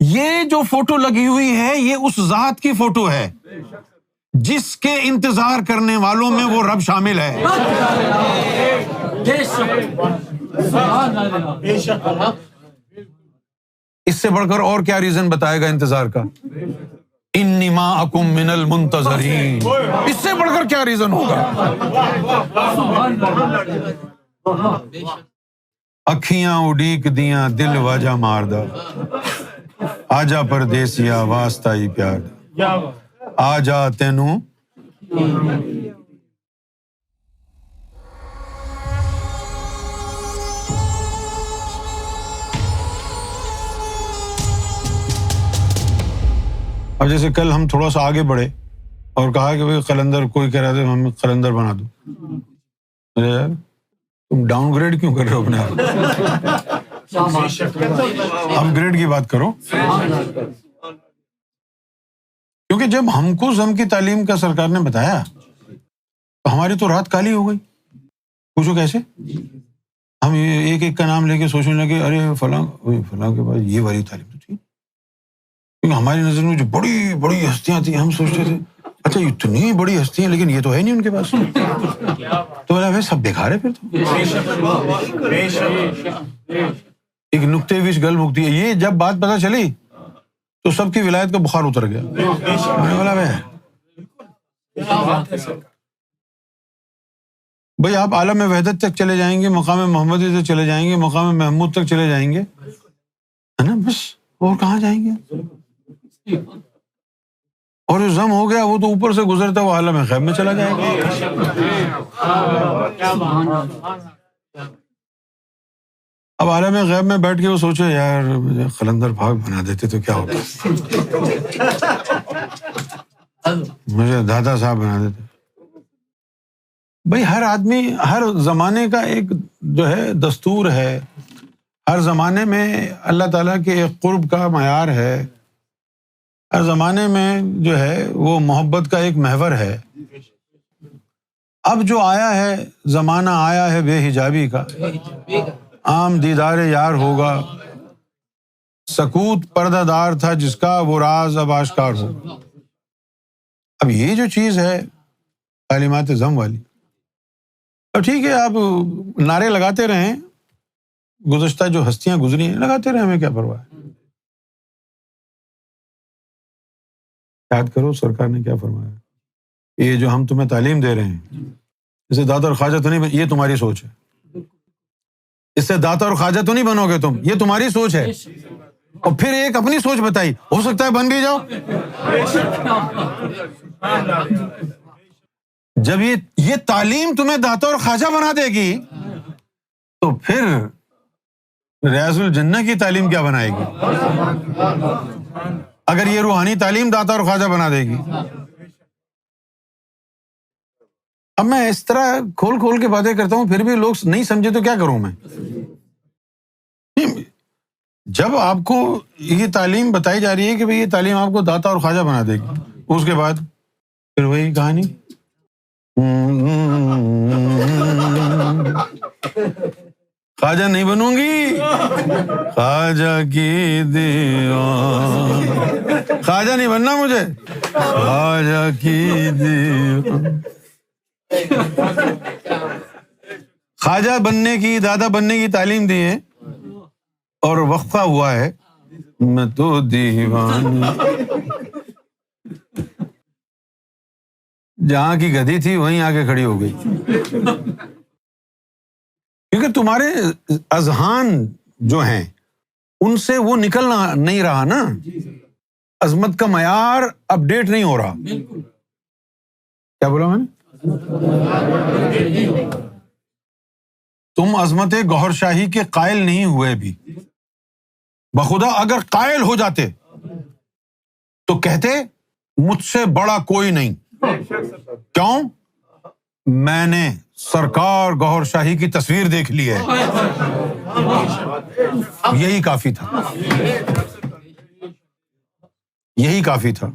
یہ جو فوٹو لگی ہوئی ہے یہ اس ذات کی فوٹو ہے جس کے انتظار کرنے والوں میں وہ رب شامل ہے. اس سے بڑھ کر اور کیا ریزن بتائے گا انتظار کا؟ انی معکم من المنتظرین. اس سے بڑھ کر کیا ریزن ہوگا؟ اکھیاں اڈیک دیاں دل واجہ ماردا، آجا پردیسیا واسطہ ہی پیار، آجا تینوں. اب جیسے کل ہم تھوڑا سا آگے بڑھے اور کہا کہ بھائی قلندر، کوئی کہہ رہا تھا ہمیں قلندر بنا دو. ارے یار تم ڈاؤن گریڈ کیوں کر رہے ہو اپنے آپ؟ اپ گریڈ کی بات کرو. کیونکہ جب ہم کو ضم کی تعلیم کا سرکار نے بتایا تو ہماری تو رات کالی ہو گئی. پوچھو کیسے؟ ہم ایک ایک کا نام لے کے سوچنے لگے ارے فلاں کے پاس یہ والی تعلیم تو تھی. کیونکہ ہماری نظر میں جو بڑی بڑی ہستیاں تھیں ہم سوچتے تھے اچھا اتنی بڑی ہستیاں لیکن یہ تو ہے نہیں ان کے پاس. تو بولا سب بیکار ہے پھر تو. ایک نکتے وش گل مکتی ہے. یہ جب بات پتہ چلی تو سب کی ولایت کا بخار اتر گیا. میں نے بولا بھائی آپ عالم وحدت تک چلے جائیں گے، مقام محمدی تک چلے جائیں گے، مقام محمود تک چلے جائیں گے، ہے نا، بس اور کہاں جائیں گے؟ اور جو ضم ہو گیا وہ تو اوپر سے گزرتا وہ عالم غیب میں چلا جائے گا. اب عالم غیب میں بیٹھ کے وہ سوچے یار مجھے قلندر پاک بنا دیتے تو کیا ہوتا، مجھے دادا صاحب بنا دیتے. بھائی ہر آدمی، ہر زمانے کا ایک جو ہے دستور ہے، ہر زمانے میں اللہ تعالیٰ کے ایک قرب کا معیار ہے، ہر زمانے میں جو ہے وہ محبت کا ایک محور ہے. اب جو آیا ہے زمانہ آیا ہے بے حجابی کا، عام دیدار یار ہوگا، سکوت پردہ دار تھا جس کا وہ راز اب آشکار ہوگا. اب یہ جو چیز ہے تعلیمات ضم والی، اب ٹھیک ہے آپ نعرے لگاتے رہیں، گزشتہ جو ہستیاں گزری ہیں لگاتے رہیں، ہمیں کیا پرواہ ہے. یاد کرو سرکار نے کیا فرمایا، یہ جو ہم تمہیں تعلیم دے رہے ہیں اسے داتا اور خواجہ تو نہیں، یہ تمہاری سوچ ہے، اس سے داتا اور خواجہ تو نہیں بنو گے تم، یہ تمہاری سوچ ہے. اور پھر ایک اپنی سوچ بتائی، ہو سکتا ہے بن بھی جاؤ. جب یہ تعلیم تمہیں داتا اور خواجہ بنا دے گی تو پھر ریاض الجنہ کی تعلیم کیا بنائے گی؟ اگر یہ روحانی تعلیم داتا اور خواجہ بنا دے گی. اب میں اس طرح کھول کھول کے باتیں کرتا ہوں پھر بھی لوگ نہیں سمجھے تو کیا کروں میں؟ جب آپ کو یہ تعلیم بتائی جا رہی ہے کہ بھئی یہ تعلیم آپ کو داتا اور خواجہ بنا دے گی، اس کے بعد پھر وہی کہانی، خواجہ نہیں بنوں گی، خواجہ کی دیوان، خواجہ نہیں بننا مجھے، خواجہ کی دیوان. خواجہ بننے کی، دادا بننے کی تعلیم دی ہے اور وقفہ ہوا ہے میں تو دیوان. جہاں کی گدھی تھی وہیں آ کے کھڑی ہو گئی، کیونکہ تمہارے اذہان جو ہیں ان سے وہ نکلنا نہیں رہا نا، عظمت کا معیار اپڈیٹ نہیں ہو رہا. کیا بولا میں نے؟ تم عظمت گوہر شاہی کے قائل نہیں ہوئے بھی. بخدا اگر قائل ہو جاتے تو کہتے مجھ سے بڑا کوئی نہیں. کیوں؟ میں نے سرکار گوہر شاہی کی تصویر دیکھ لی ہے. یہی کافی تھا، یہی کافی تھا.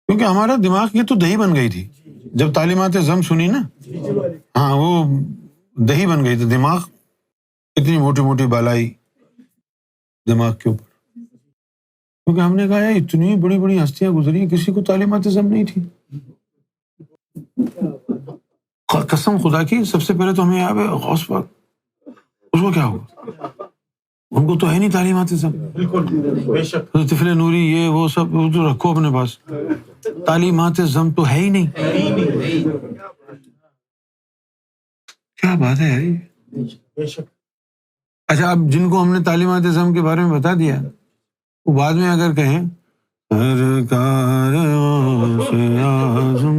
کیونکہ ہمارا دماغ یہ تو دہی بن گئی تھی جب تعلیمات ضم سنی نا. ہاں وہ دہی بن گئی تھی، دماغ اتنی موٹی موٹی بالائی دماغ کے اوپر، کیونکہ ہم نے کہا یار اتنی بڑی بڑی ہستیاں گزری ہیں، کسی کو تعلیمات ضم نہیں تھی. قسم خدا کی سب سے پہلے تو ہمیں یاد ہے غوث پاک، اس کو کیا ہوا؟ ان کو تو ہے نہیں تعلیمات ضم. طفل نوری یہ وہ سب تو رکھو اپنے پاس، تعلیمات ضم تو ہے ہی نہیں. کیا بات ہے یار. اچھا اب جن کو ہم نے تعلیمات ضم کے بارے میں بتا دیا، وہ بعد میں اگر کہیں سرکار غوث اعظم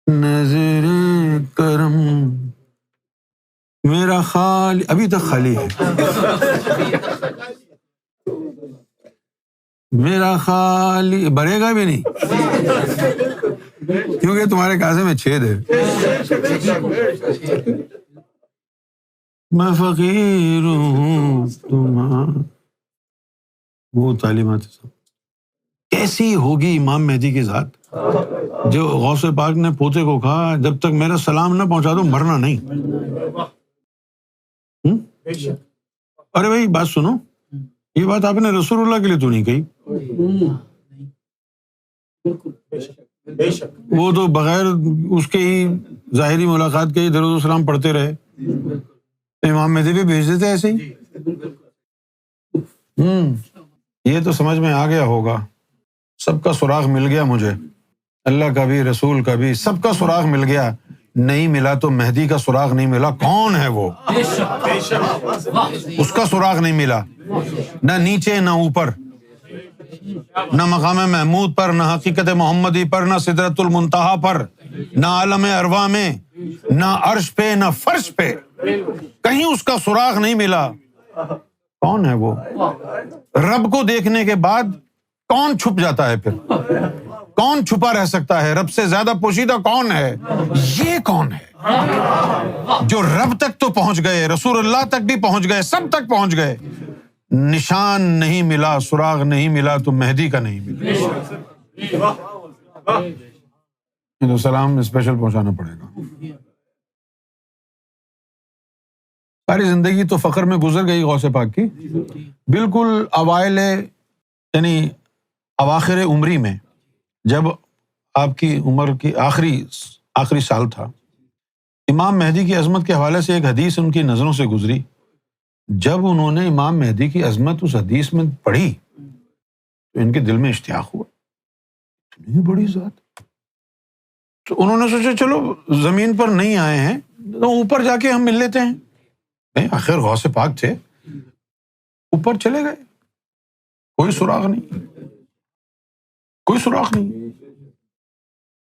نظر کرم میرا خالی، ابھی تک خالی ہے، میرا خالی بھرے گا بھی نہیں کیونکہ تمہارے کاسے میں چھید ہے. میں فقیر ہوں تمہارا، وہ تعلیمات کیسی ہوگی امام مہدی کی ذات، جو غوث پاک نے پوتے کو کہا جب تک میرا سلام نہ پہنچا دو مرنا نہیں. ارے بھائی بات سنو، یہ بات آپ نے رسول اللہ کے لیے تو نہیں کہی، وہ تو بغیر اس کے ہی ظاہری ملاقات کے ہی درود و سلام پڑھتے رہے، امام مہدی بھی بھیج دیتے ایسے ہی. یہ تو سمجھ میں آ گیا ہوگا، سب کا سراغ مل گیا مجھے، اللہ کا بھی رسول کا بھی سب کا سراغ مل گیا. نہیں ملا تو مہدی کا سراغ نہیں ملا. کون ہے وہ؟ اس کا سراغ نہیں ملا، نہ نیچے نہ اوپر، نہ مقام محمود پر، نہ حقیقت محمدی پر، نہ سدرۃ المنتہا پر، نہ عالم ارواح میں، نہ عرش پہ نہ فرش پہ، کہیں اس کا سراغ نہیں ملا. کون ہے وہ؟ رب کو دیکھنے کے بعد کون چھپ جاتا ہے؟ پھر کون چھپا رہ سکتا ہے؟ رب سے زیادہ پوشیدہ کون ہے؟ یہ کون ہے جو رب تک تو پہنچ گئے، رسول اللہ تک بھی پہنچ گئے، سب تک پہنچ گئے، نشان نہیں ملا، سراغ نہیں ملا تو مہدی کا نہیں ملا. تو سلام اسپیشل پہنچانا پڑے گا. ساری زندگی تو فخر میں گزر گئی غوث پاک کی. بالکل اوائل یعنی اواخر عمری میں، جب آپ کی عمر کی آخری سال تھا، امام مہدی کی عظمت کے حوالے سے ایک حدیث ان کی نظروں سے گزری. جب انہوں نے امام مہدی کی عظمت اس حدیث میں پڑھی تو ان کے دل میں اشتیاق ہوا، اتنی بڑی ذات. تو انہوں نے سوچا چلو زمین پر نہیں آئے ہیں تو اوپر جا کے ہم مل لیتے ہیں. آخر غوث پاک تھے، اوپر چلے گئے، کوئی سراغ نہیں، کوئی سراغ نہیں.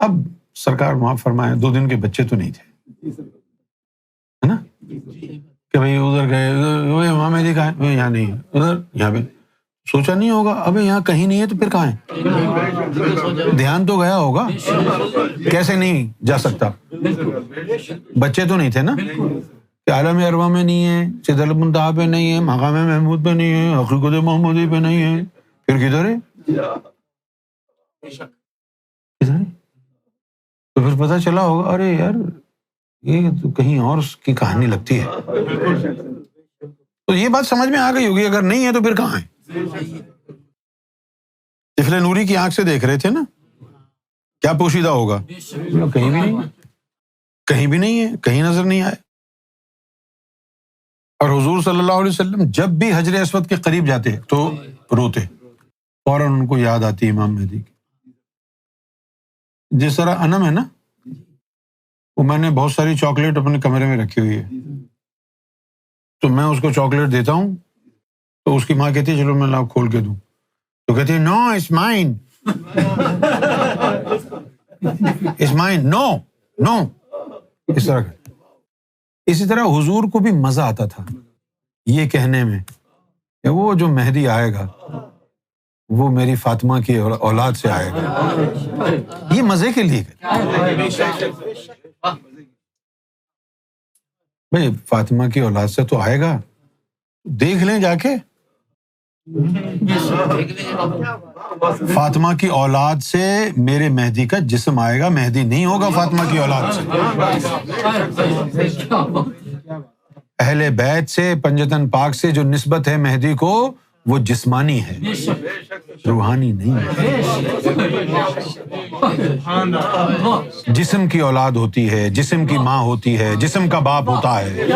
اب سرکار معاف فرمائے 2 دن کے بچے تو نہیں تھے، ہے نا، کہ بھائی ادھر گئے، امام مہدی کہاں ہے؟ یہاں نہیں ہے. ادھر یہاں پہ سوچا نہیں ہوگا ابھی یہاں کہیں نہیں ہے تو پھر کہاں ہے؟ دھیان تو گیا ہوگا، کیسے نہیں جا سکتا؟ بچے تو نہیں تھے نا، کہ عالم ارواح میں نہیں ہے، سدرۃ المنتہا پہ نہیں ہے، مقام محمود پہ نہیں ہے، حقیقت محمودی پہ نہیں ہے، پھر کدھر ہے؟ کدھر ہے؟ تو پھر پتہ چلا ہوگا ارے یار یہ تو کہیں اور کی کہانی لگتی ہے. تو یہ بات سمجھ میں آ گئی ہوگی، اگر نہیں ہے تو پھر کہاں ہے؟ طفل نوری کی آنکھ سے دیکھ رہے تھے نا، کیا پوشیدہ ہوگا؟ کہیں بھی نہیں، کہیں بھی نہیں ہے، کہیں نظر نہیں آئے. اور حضور صلی اللہ علیہ وسلم جب بھی حجر اسود کے قریب جاتے تو روتے، فوراً ان کو یاد آتی امام مہدی کی. جس طرح انم ہے نا، وہ میں نے بہت ساری چاکلیٹ اپنے کمرے میں رکھی ہوئی ہے، تو میں اس کو چاکلیٹ دیتا ہوں تو اس کی ماں کہتی ہے چلو میں لاؤ کھول کے دوں، تو کہتی ہے نو اٹس مائن، اٹس مائن، نو نو، اس طرح. اسی طرح حضور کو بھی مزہ آتا تھا یہ کہنے میں کہ وہ جو مہدی آئے گا وہ میری فاطمہ کی اولاد سے آئے گا، یہ مزے کے لیے. بھائی فاطمہ کی اولاد سے تو آئے گا، دیکھ لیں جا کے، فاطمہ کی اولاد سے میرے مہدی کا جسم آئے گا، مہدی نہیں ہوگا فاطمہ کی اولاد سے. اہل بیت سے پنجتن پاک سے جو نسبت ہے مہدی کو وہ جسمانی ہے، روحانی نہیں ہے۔ جسم کی اولاد ہوتی ہے، جسم کی ماں ہوتی ہے، جسم کا باپ ہوتا ہے،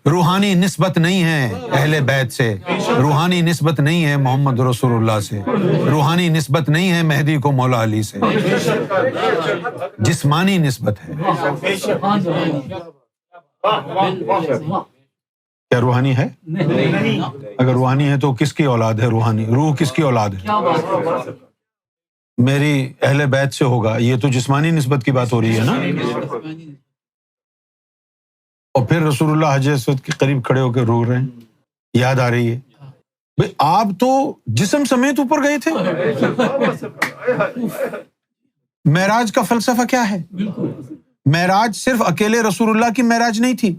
روحانی نسبت نہیں ہے اہل بیت سے، روحانی نسبت نہیں ہے محمد رسول اللہ سے، روحانی نسبت نہیں ہے مہدی کو مولا علی سے، جسمانی نسبت ہے۔ کیا روحانی ہے؟ اگر روحانی ہے تو کس کی اولاد ہے؟ روحانی روح کس کی اولاد ہے؟ میری اہل بیت سے ہوگا، یہ تو جسمانی نسبت کی بات ہو رہی ہے نا۔ اور پھر رسول اللہ حجر اسود کے قریب کھڑے ہو کے رو رہے ہیں، یاد آ رہی ہے بھئی آپ تو جسم سمیت اوپر گئے تھے۔ معراج کا فلسفہ کیا ہے؟ معراج صرف اکیلے رسول اللہ کی معراج نہیں تھی،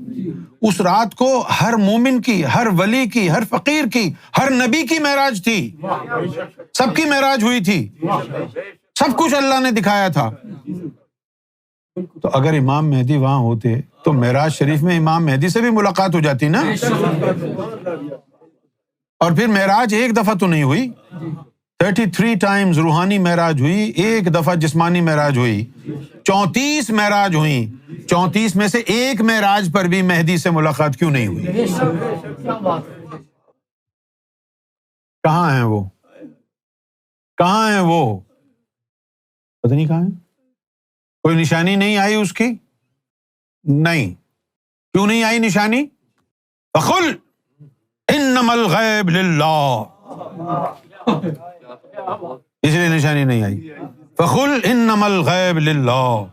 اس رات کو ہر مومن کی، ہر ولی کی، ہر فقیر کی، ہر نبی کی معراج تھی، سب کی معراج ہوئی تھی، سب کچھ اللہ نے دکھایا تھا۔ تو اگر امام مہدی وہاں ہوتے تو معراج شریف میں امام مہدی سے بھی ملاقات ہو جاتی نا۔ اور پھر معراج ایک دفعہ تو نہیں ہوئی، 33 ٹائمز روحانی معراج ہوئی، ایک دفعہ جسمانی معراج ہوئی، 34 معراج ہوئی، 34 میں سے ایک معراج پر بھی مہدی سے ملاقات کیوں نہیں ہوئی؟ کہاں ہیں وہ؟ کہاں ہیں وہ؟ پتہ نہیں کہاں ہیں۔ کوئی نشانی نہیں آئی اس کی؟ نہیں۔ کیوں نہیں آئی نشانی؟ فَقُلْ إِنَّمَا الْغَيْبُ لِلَّهِ، اس لیے نشانی نہیں آئی۔ فَقُلْ إِنَّمَا الْغَيْبُ لِلَّهِ،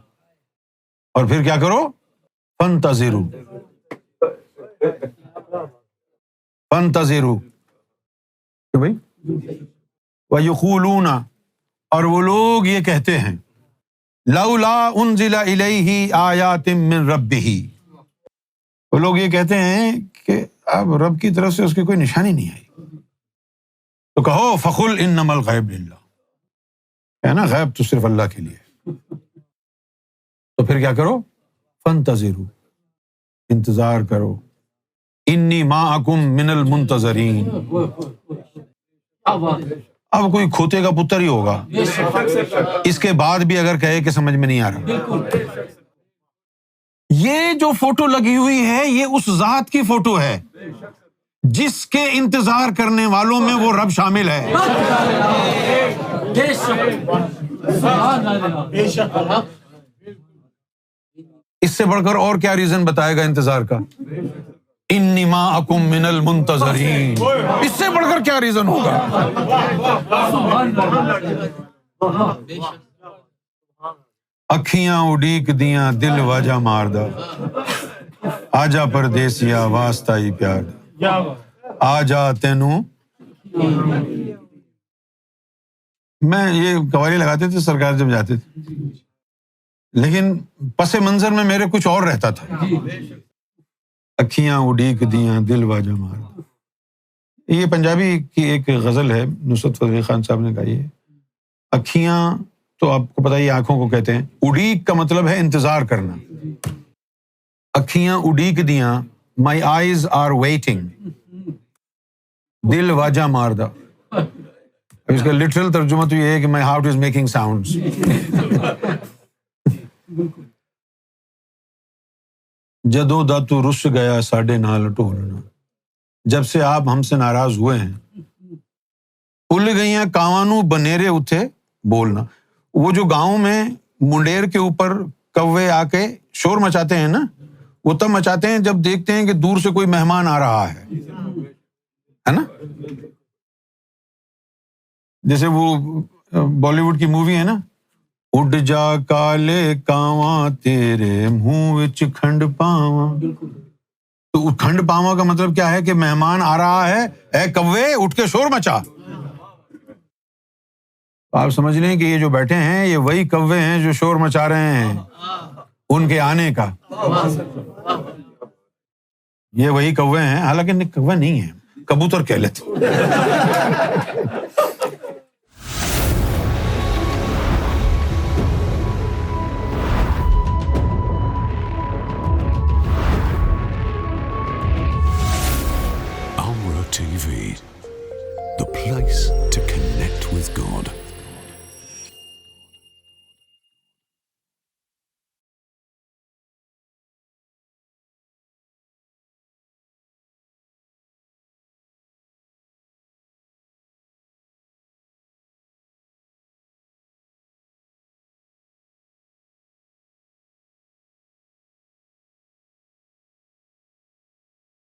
اور پھر کیا کرو؟ فَانْتَظِرُوا، فَانْتَظِرُوا کہ بھائی وَيَقُولُونَ، اور وہ لوگ یہ کہتے ہیں لَوْلَا أُنزِلَ إِلَيْهِ آيَاتٍ مِّن رَبِّهِ، وہ لوگ یہ کہتے ہیں کہ اب رب کی طرف سے اس کی کوئی نشانی نہیں آئی، تو کہو فَقُلْ إِنَّمَا الْغَيْبُ لِلَّهِ، ہے نا، غیب تو صرف اللہ کے لیے۔ تو پھر کیا کرو؟ فَانْتَظِرُوا، انتظار کرو، إِنِّي مَعَكُم مِّنَ الْمُنتَظِرِينَ۔ اب کوئی کھوتے کا پتر ہی ہوگا، اس کے بعد بھی اگر کہے کہ سمجھ میں نہیں آ رہا۔ یہ جو فوٹو لگی ہوئی ہے یہ اس ذات کی فوٹو ہے جس کے انتظار کرنے والوں میں وہ رب شامل ہے۔ اس سے بڑھ کر اور کیا ریزن بتائے گا انتظار کا؟ انی معکم من المنتظرین، اس سے بڑھ کر کیا ریزن ہوگا؟ اکھیاں اڈیک دیاں دل واجہ ماردا، آجا پردیسیا واسطہ ہی پیار دا، آجا تینوں۔ میں یہ قوالی لگاتے تھے سرکار جب جاتے تھے، لیکن پس منظر میں میرے کچھ اور رہتا تھا۔ اکھیاں اڈیک دیاں دل واجہ ماردا، یہ پنجابی کی ایک غزل ہے، نصرت فتح علی خان صاحب نے گائی ہے۔ اکھیاں تو آپ کو پتہ ہی آنکھوں کو کہتے ہیں، اڈیک کا مطلب ہے انتظار کرنا۔ اکھیاں اڈیک دیاں، مائی آئیز آر ویٹنگ، دل واجہ ماردا، اس کا لٹرل ترجمہ تو یہ ہے کہ my heart is making sounds. جدوں دا تو رس گیا ساڈے نال ٹولنا، جب سے آپ ہم سے ناراض ہوئے ہیں، اُل گئیاں کاوانوں بنیرے اٹھے بولنا۔ وہ جو گاؤں میں منڈیر کے اوپر کوے آ کے شور مچاتے ہیں نا، وہ تب مچاتے ہیں جب دیکھتے ہیں کہ دور سے کوئی مہمان آ رہا ہے نا۔ جیسے وہ بالی ووڈ کی مووی ہے نا، اڈ جا کالے کاواں تیرے منہ وچ کھنڈ پاواں، تو کھنڈ پاواں کا مطلب کیا ہے کہ مہمان آ رہا ہے، اے کوے اٹھ کے شور مچا۔ آپ سمجھ لیں کہ یہ جو بیٹھے ہیں یہ وہی کوے ہیں جو شور مچا رہے ہیں ان کے آنے کا، یہ وہی کوے ہیں، حالانکہ کوے نہیں ہیں، کبوتر کہہ لیتے۔ place to connect with God.